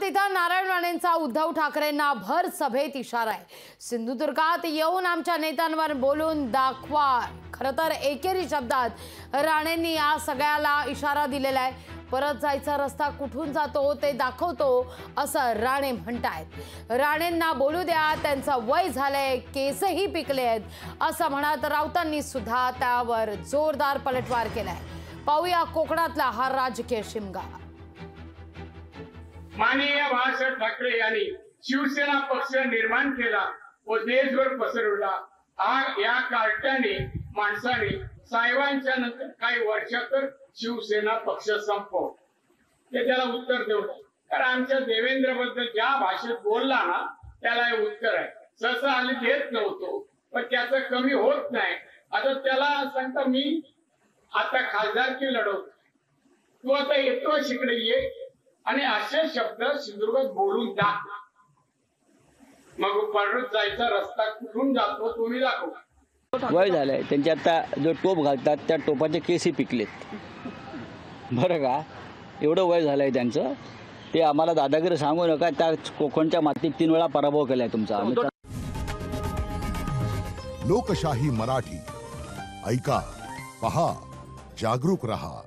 तिथं नारायण राणेंचा उद्धव ठाकरेंना भर सभेत इशारा आहे। सिंधुदुर्गात येऊन आमच्या नेत्यांवर बोलून दाखवा। खरं तर एकेरी शब्दात राणेंनी या सगळ्याला इशारा दिलेला आहे। परत जायचा रस्ता कुठून जातो ते दाखवतो असं राणे म्हणतायत। राणेंना बोलू द्या, त्यांचं वय झालंय, केसही पिकले आहेत असं म्हणत राऊतांनी सुद्धा त्यावर जोरदार पलटवार केलाय। पाहूया कोकणातला हा राजकीय शिमगा। माननीय बाळासाहेब ठाकरे यांनी शिवसेना पक्ष निर्माण केला व देशभर पसरवला। या कार्ट्याने माणसाने साहेबांच्या नंतर काही वर्षातच शिवसेना पक्ष संपव ते त्याला उत्तर देऊ नये, कारण आमच्या देवेंद्र बद्दल ज्या भाषेत बोलला ना त्याला हे उत्तर आहे। सहसा आम्ही देत नव्हतो, पण त्याचं कमी होत नाही। आता त्याला सांगता मी आता खासदारकी लढवतो, तू आता येतो शिकडे ये आणि असे शब्द सिंधुदुर्गात बोलून दाखव। मग परत जायचा रस्ता कुठून जातो तुम्ही दाखव। वय झालंय त्यांचे, आता जो टोप घालतात त्या टोपाचे केसही पिकलेत बरं का। एवढं वय झालंय त्यांचं, ते आम्हाला दादागिरी सांगू नका। त्या कोकणच्या मातीत 3 वेळा पराभव केलाय तुमचा। लोकशाही मराठी ऐका, पहा, जागरूक रहा।